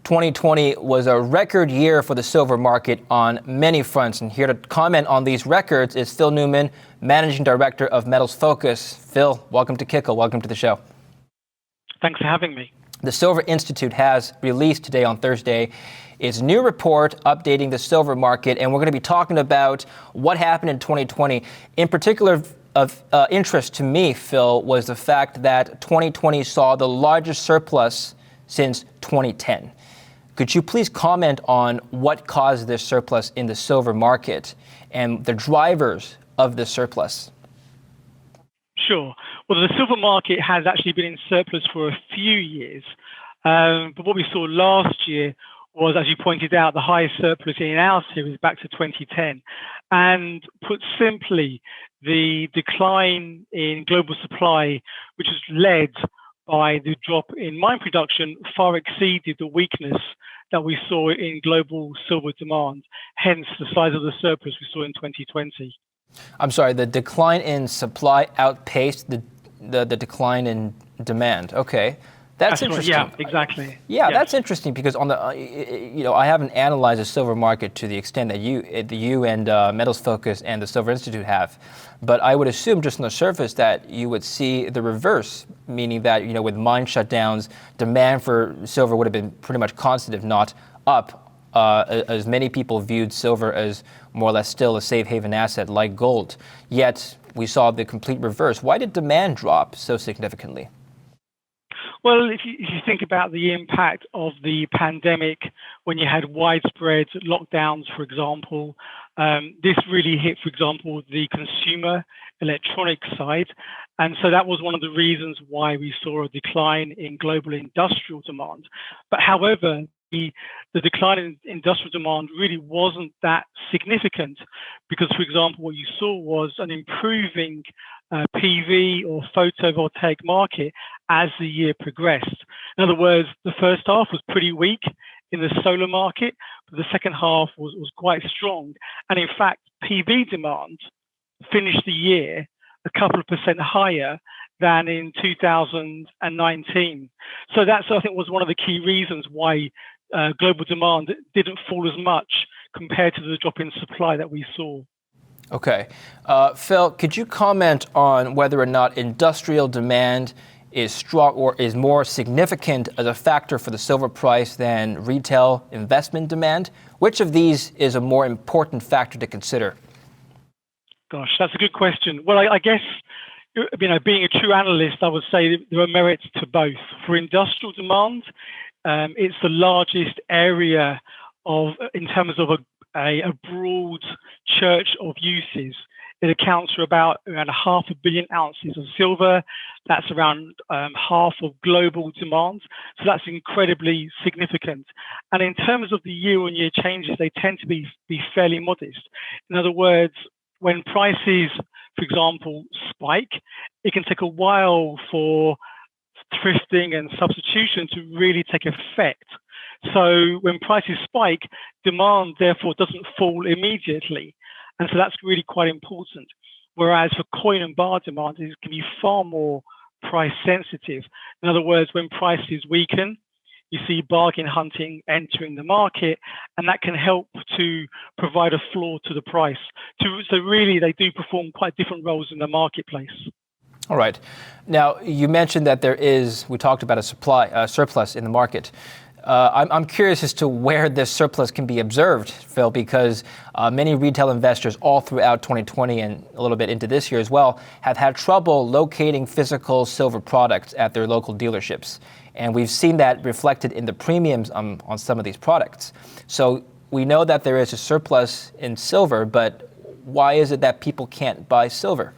2020 was a record year for the silver market on many fronts. And here to comment on these records is Phil Newman, Managing Director of Metals Focus. Phil, welcome to Kitco. Welcome to the show. Thanks for having me. The Silver Institute has released today on Thursday its new report updating the silver market, and we're going to be talking about what happened in 2020. In particular, of interest to me, Phil, was the fact that 2020 saw the largest surplus since 2010. Could you please comment on what caused this surplus in the silver market and the drivers of the surplus? Sure. Well, the silver market has actually been in surplus for a few years. But what we saw last year was, as you pointed out, the highest surplus in our series back to 2010. And put simply, the decline in global supply, which was led by the drop in mine production, far exceeded the weakness that we saw in global silver demand, hence the size of the surplus we saw in 2020. I'm sorry, the decline in supply outpaced the decline in demand. Okay. That's interesting. Yeah, exactly. Yeah, that's interesting because on the, I haven't analyzed the silver market to the extent that you and Metals Focus and the Silver Institute have, but I would assume just on the surface that you would see the reverse, meaning that with mine shutdowns, demand for silver would have been pretty much constant, if not up, as many people viewed silver as more or less still a safe haven asset like gold. Yet we saw the complete reverse. Why did demand drop so significantly? Well, if you think about the impact of the pandemic, when you had widespread lockdowns, for example, this really hit, for example, the consumer electronics side. And so that was one of the reasons why we saw a decline in global industrial demand. But however, the decline in industrial demand really wasn't that significant because, for example, what you saw was an improving PV or photovoltaic market as the year progressed. In other words, the first half was pretty weak in the solar market, but the second half was quite strong. And in fact, PV demand finished the year a couple of percent higher than in 2019. So that's, I think, was one of the key reasons why global demand didn't fall as much compared to the drop in supply that we saw. Okay. Phil, could you comment on whether or not industrial demand is strong or is more significant as a factor for the silver price than retail investment demand? Which of these is a more important factor to consider? Gosh, that's a good question. Well, I guess, being a true analyst, I would say there are merits to both. For industrial demand, it's the largest area in terms of a broad church of uses. It accounts for around 500 million ounces of silver. That's around half of global demand. So that's incredibly significant. And in terms of the year-on-year changes, they tend to be fairly modest. In other words, when prices, for example, spike, it can take a while for thrifting and substitution to really take effect. So when prices spike, demand therefore doesn't fall immediately. And so that's really quite important. Whereas for coin and bar demand, it can be far more price sensitive. In other words, when prices weaken, you see bargain hunting entering the market, and that can help to provide a floor to the price. So really, they do perform quite different roles in the marketplace. All right. Now, you mentioned that we talked about a surplus in the market. I'm curious as to where this surplus can be observed, Phil, because many retail investors all throughout 2020 and a little bit into this year as well have had trouble locating physical silver products at their local dealerships. And we've seen that reflected in the premiums on some of these products. So we know that there is a surplus in silver, but why is it that people can't buy silver?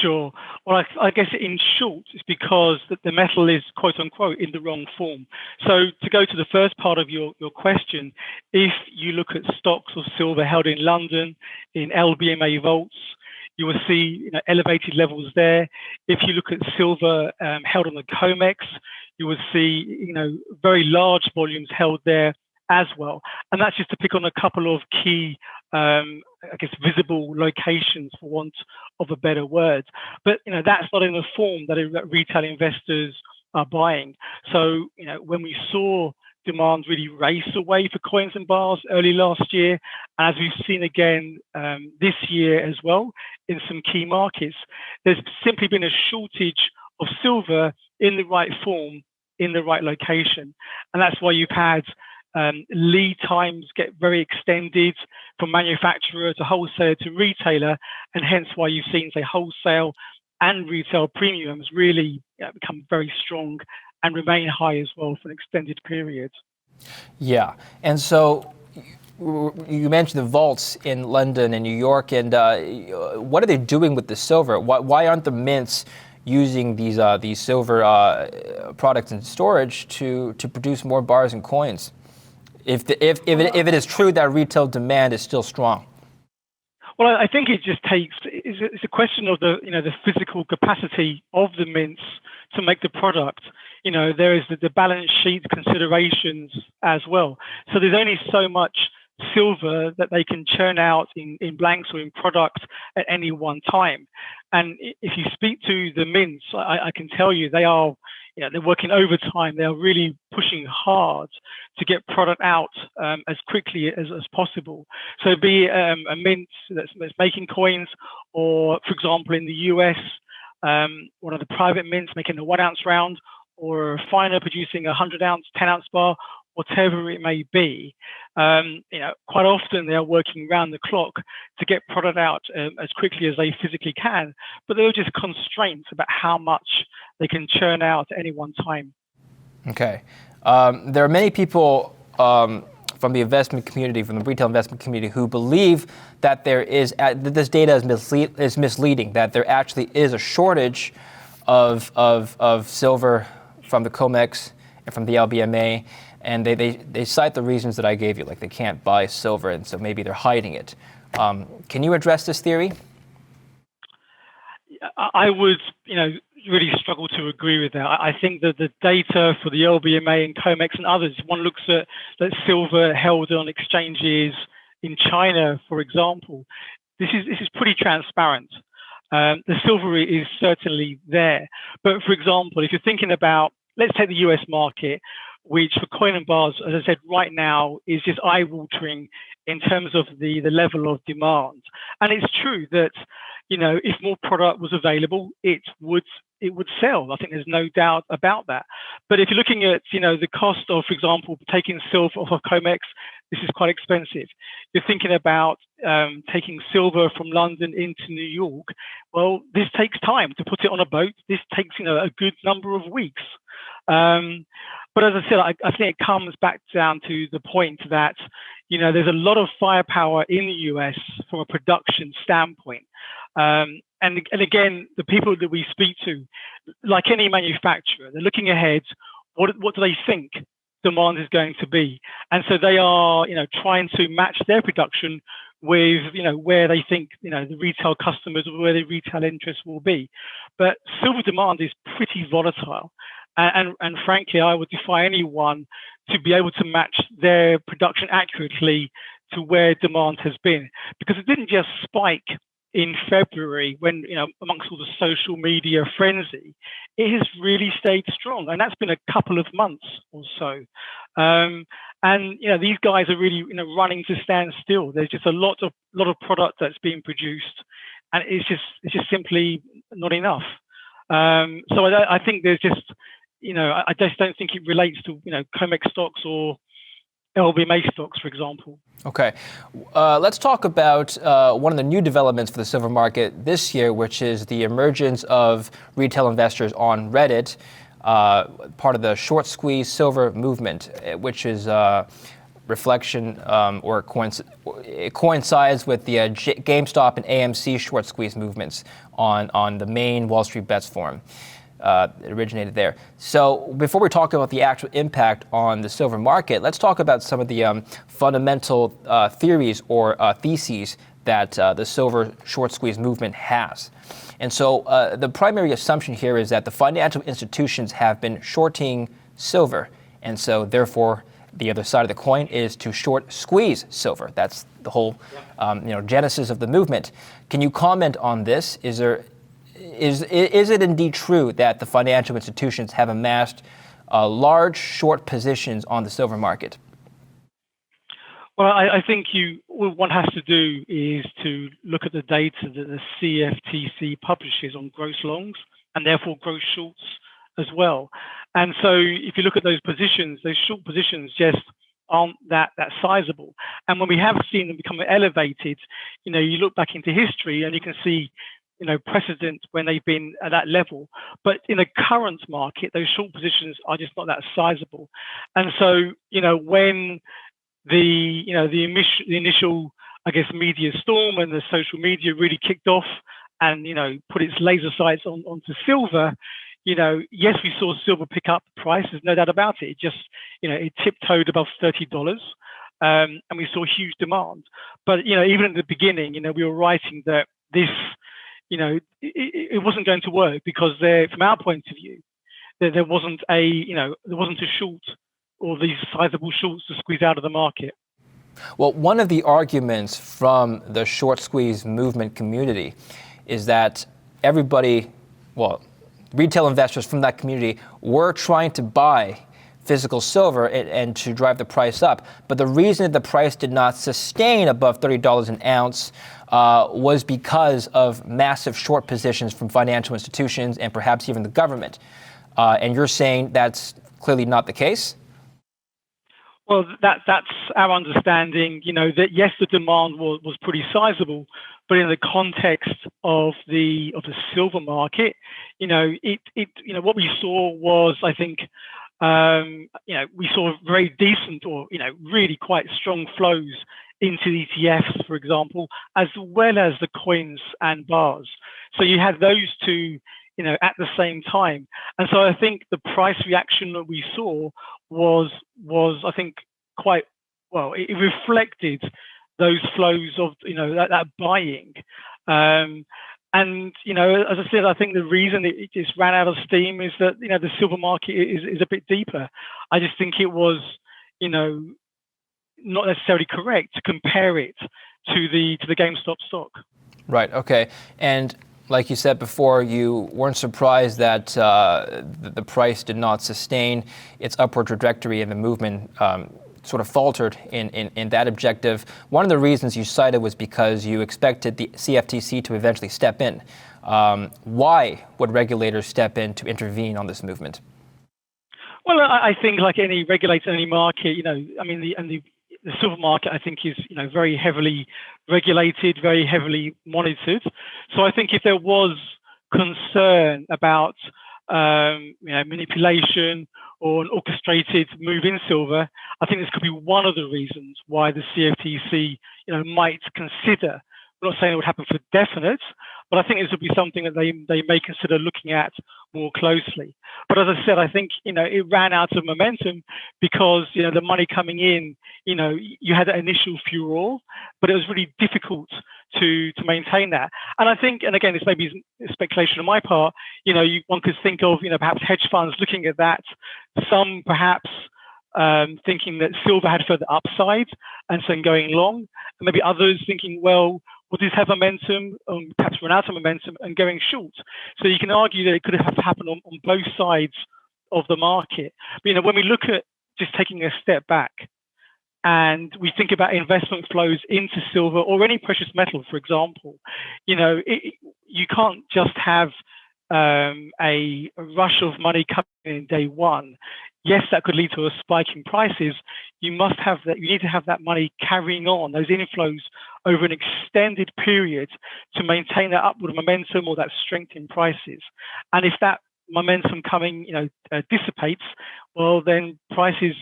Sure. Well, I guess in short, it's because the metal is, quote unquote, in the wrong form. So to go to the first part of your question, if you look at stocks of silver held in London, in LBMA vaults, you will see elevated levels there. If you look at silver held on the COMEX, you will see very large volumes held there as well. And that's just to pick on a couple of key visible locations, for want of a better word. But that's not in the form that retail investors are buying. So when we saw demand really race away for coins and bars early last year, and as we've seen again this year as well in some key markets, there's simply been a shortage of silver in the right form, in the right location. And that's why you've had lead times get very extended from manufacturer to wholesaler to retailer, and hence why you've seen, say, wholesale and retail premiums really become very strong and remain high as well for an extended period. Yeah, and so you mentioned the vaults in London and New York, and what are they doing with the silver? Why aren't the mints using these silver products in storage to produce more bars and coins? If it is true that retail demand is still strong. Well, I think it just takes, it's a question of the physical capacity of the mints to make the product. There is the balance sheet considerations as well. So there's only so much silver that they can churn out in blanks or in product at any one time. And if you speak to the mints, I can tell you they are, they're working overtime. They are really pushing hard to get product out as quickly as possible. So be a mint that's making coins, or for example in the US, one of the private mints making a 1 ounce round, or a refiner producing a 100 ounce, 10 ounce bar, whatever it may be. Quite often they are working round the clock to get product out as quickly as they physically can, but there are just constraints about how much they can churn out at any one time. Okay. There are many people from the investment community, from the retail investment community, who believe that this data is misleading, that there actually is a shortage of silver from the COMEX and from the LBMA. And they cite the reasons that I gave you, like they can't buy silver, and so maybe they're hiding it. Can you address this theory? I would, really struggle to agree with that. I think that the data for the LBMA and COMEX and others, one looks at that silver held on exchanges in China, for example. This is pretty transparent. The silver is certainly there. But for example, if you're thinking about, let's take the US market, which for coin and bars, as I said, right now is just eye-watering in terms of the level of demand. And it's true that, if more product was available, it would sell. I think there's no doubt about that. But if you're looking at, the cost of, for example, taking silver off of COMEX, this is quite expensive. You're thinking about taking silver from London into New York. Well, this takes time to put it on a boat. This takes, a good number of weeks. But as I said, I think it comes back down to the point that, there's a lot of firepower in the US from a production standpoint. And again, the people that we speak to, like any manufacturer, they're looking ahead. What do they think demand is going to be? And so they are, trying to match their production with, where they think, the retail customers or where the retail interest will be. But silver demand is pretty volatile. And frankly, I would defy anyone to be able to match their production accurately to where demand has been, because it didn't just spike in February when, amongst all the social media frenzy. It has really stayed strong, and that's been a couple of months or so. And these guys are really, running to stand still. There's just a lot of product that's being produced, and it's just simply not enough. So I think there's just, I just don't think it relates to, COMEX stocks or LBMA stocks, for example. Okay. Let's talk about one of the new developments for the silver market this year, which is the emergence of retail investors on Reddit, part of the short squeeze silver movement, which is reflection or it coincides with the GameStop and AMC short squeeze movements on the main Wall Street Bets forum. It originated there. So before we talk about the actual impact on the silver market, let's talk about some of the fundamental theories or theses that the silver short squeeze movement has. And so the primary assumption here is that the financial institutions have been shorting silver, and so therefore the other side of the coin is to short squeeze silver. That's the whole genesis of the movement. Can you comment on this? Is it indeed true that the financial institutions have amassed large short positions on the silver market? Well, I think what one has to do is to look at the data that the CFTC publishes on gross longs and therefore gross shorts as well. And so if you look at those positions, those short positions just aren't that sizable. And when we have seen them become elevated, you look back into history and you can see, precedent when they've been at that level. But in the current market, those short positions are just not that sizable. And so, when the initial, I guess, media storm and the social media really kicked off and, put its laser sights onto silver, yes, we saw silver pick up prices, no doubt about it. It just, it tiptoed above $30, and we saw huge demand. But, even at the beginning, we were writing that this, it wasn't going to work because from our point of view, there wasn't a short or these sizable shorts to squeeze out of the market. Well, one of the arguments from the short squeeze movement community is that retail investors from that community were trying to buy physical silver and to drive the price up. But the reason that the price did not sustain above $30 an ounce was because of massive short positions from financial institutions and perhaps even the government. And you're saying that's clearly not the case? Well, that's our understanding, that yes, the demand was pretty sizable, but in the context of the silver market, what we saw was, I think, we saw very decent or, really quite strong flows into the ETFs, for example, as well as the coins and bars. So you had those two, at the same time. And so I think the price reaction that we saw was I think quite well. It reflected those flows of that buying, and as I said, I think the reason it just ran out of steam is that the silver market is a bit deeper. I just think it was not necessarily correct to compare it to the GameStop stock. Right. Okay. And like you said before, you weren't surprised that the price did not sustain its upward trajectory and the movement sort of faltered in that objective. One of the reasons you cited was because you expected the CFTC to eventually step in. Why would regulators step in to intervene on this movement? Well, I think like any regulator, any market, the silver market, I think, is very heavily regulated, very heavily monitored. So I think if there was concern about manipulation or an orchestrated move in silver, I think this could be one of the reasons why the CFTC might consider. I'm not saying it would happen for definite, but I think this would be something that they may consider looking at more closely. But as I said, I think it ran out of momentum because the money coming in, you had that initial furore, but it was really difficult to maintain that. And I think, and again, this may be speculation on my part, one could think of perhaps hedge funds looking at that, some perhaps thinking that silver had further upside and so going long, and maybe others thinking, well, would this have momentum, perhaps run out of momentum and going short? So you can argue that it could have happened on both sides of the market. But when we look at just taking a step back and we think about investment flows into silver or any precious metal, for example, you can't just have a rush of money coming in day one. Yes, that could lead to a spike in prices. You must have that. You need to have that money carrying on, those inflows over an extended period to maintain that upward momentum or that strength in prices. And if that momentum coming, dissipates, well, then prices,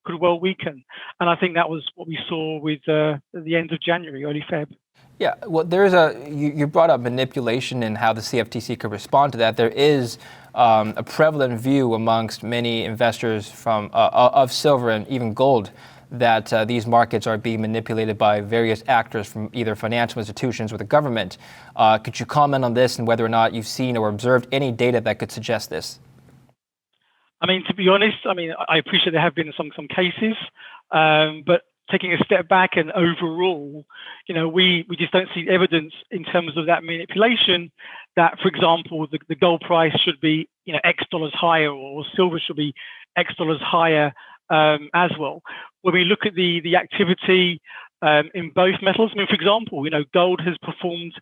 could well weaken. And I think that was what we saw with the end of January, early Feb. Yeah, well, you brought up manipulation and how the CFTC could respond to that. There is a prevalent view amongst many investors of silver and even gold that these markets are being manipulated by various actors from either financial institutions or the government. Could you comment on this and whether or not you've seen or observed any data that could suggest this? To be honest, I appreciate there have been some cases, but taking a step back and overall, we just don't see evidence in terms of that manipulation that, for example, the gold price should be, X dollars higher, or silver should be X dollars higher as well. When we look at the activity in both metals, for example, gold has performed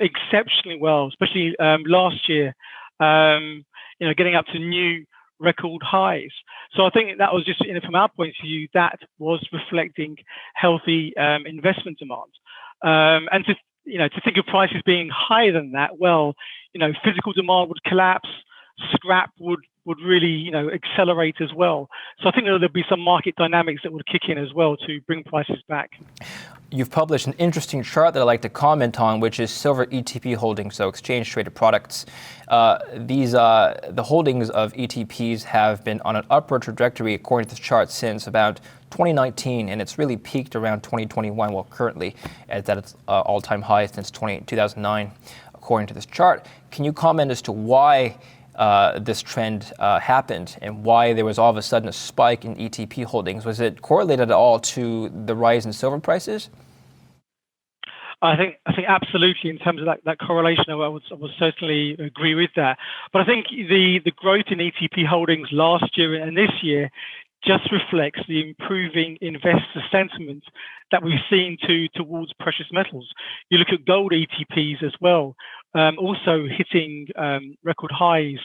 exceptionally well, especially last year, getting up to new record highs. So I think that was just, from our point of view, that was reflecting healthy investment demand. And to think of prices being higher than that, well, physical demand would collapse, scrap would really, accelerate as well. So I think there'll be some market dynamics that would kick in as well to bring prices back. You've published an interesting chart that I'd like to comment on, which is silver ETP holdings, so exchange traded products. The holdings of ETPs have been on an upward trajectory according to this chart since about 2019, and it's really peaked around 2021. Well, currently it's at its all-time high since 2009, according to this chart. Can you comment as to why this trend happened and why there was all of a sudden a spike in ETP holdings? Was it correlated at all to the rise in silver prices? I think absolutely, in terms of that correlation, I would certainly agree with that. But I think the growth in ETP holdings last year and this year just reflects the improving investor sentiment that we've seen towards precious metals. You look at gold ETPs as well, also hitting record highs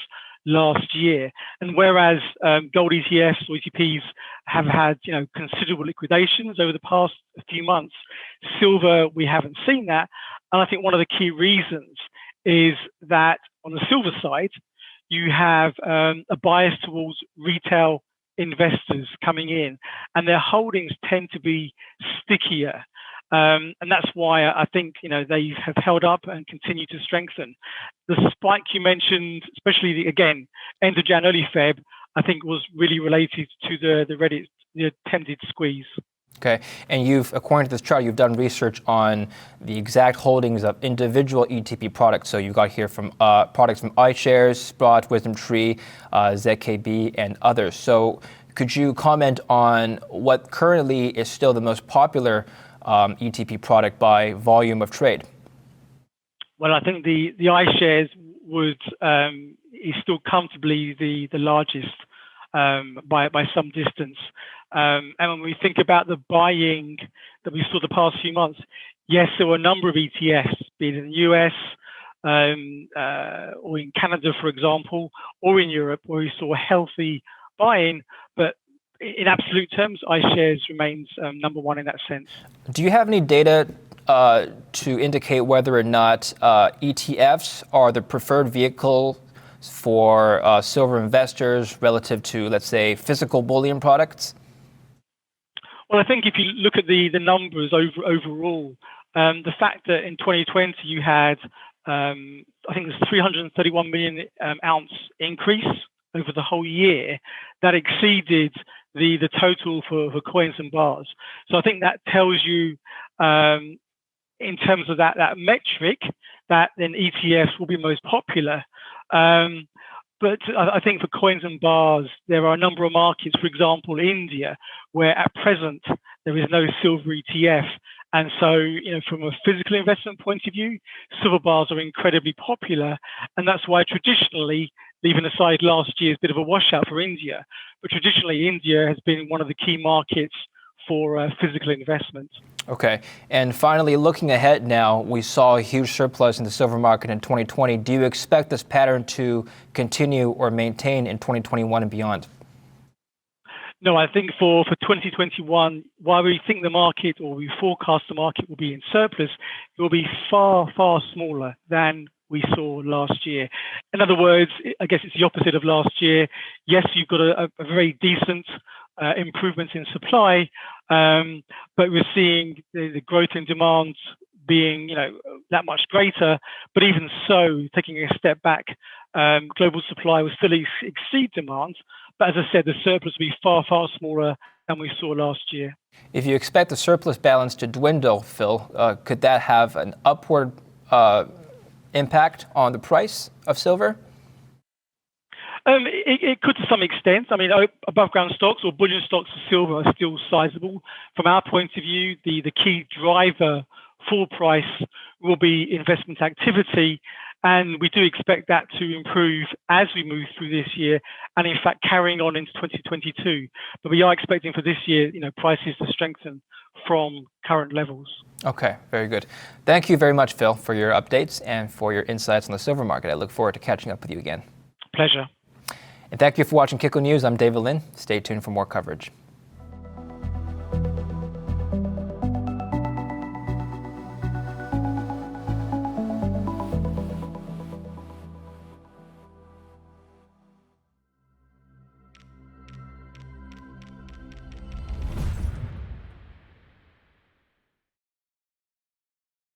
last year. And whereas gold ETFs or ETPs have had considerable liquidations over the past few months, silver, we haven't seen that. And I think one of the key reasons is that on the silver side, you have a bias towards retail investors coming in, and their holdings tend to be stickier. And that's why I think they have held up and continue to strengthen. The spike you mentioned, especially again end of Jan, early Feb, I think was really related to the attempted squeeze. Okay, and according to this chart, you've done research on the exact holdings of individual ETP products. So you've got here from products from iShares, Sprott, WisdomTree, ZKB, and others. So could you comment on what currently is still the most popular ETP product by volume of trade? Well, I think the iShares is still comfortably the largest by some distance. And when we think about the buying that we saw the past few months, yes, there were a number of ETFs, be it in the US or in Canada, for example, or in Europe, where we saw healthy buying. But in absolute terms, iShares remains number one in that sense. Do you have any data to indicate whether or not ETFs are the preferred vehicle for silver investors relative to, let's say, physical bullion products? Well, I think if you look at the numbers overall, the fact that in 2020 you had, I think it was 331 million ounce increase over the whole year, that exceeded the total for coins and bars. So I think that tells you, in terms of that metric, that then ETFs will be most popular. But I think for coins and bars, there are a number of markets, for example, India, where at present there is no silver ETF. And so, from a physical investment point of view, silver bars are incredibly popular. And that's why traditionally, leaving aside last year's bit of a washout for India, but traditionally India has been one of the key markets for physical investment. Okay. And finally, looking ahead now, we saw a huge surplus in the silver market in 2020. Do you expect this pattern to continue or maintain in 2021 and beyond? No, I think for 2021, while we think the market, or we forecast the market will be in surplus, it will be far, far smaller than we saw last year. In other words, I guess it's the opposite of last year. Yes, you've got a very decent improvements in supply, but we're seeing the growth in demand being that much greater. But even so, taking a step back, global supply will still exceed demand. But as I said, the surplus will be far, far smaller than we saw last year. If you expect the surplus balance to dwindle, Phil, could that have an upward impact on the price of silver? It could to some extent. I mean, above ground stocks or bullion stocks for silver are still sizable. From our point of view, the key driver for price will be investment activity. And we do expect that to improve as we move through this year and in fact carrying on into 2022. But we are expecting for this year, prices to strengthen from current levels. Okay, very good. Thank you very much, Phil, for your updates and for your insights on the silver market. I look forward to catching up with you again. Pleasure. And thank you for watching Kitco News. I'm David Lin. Stay tuned for more coverage.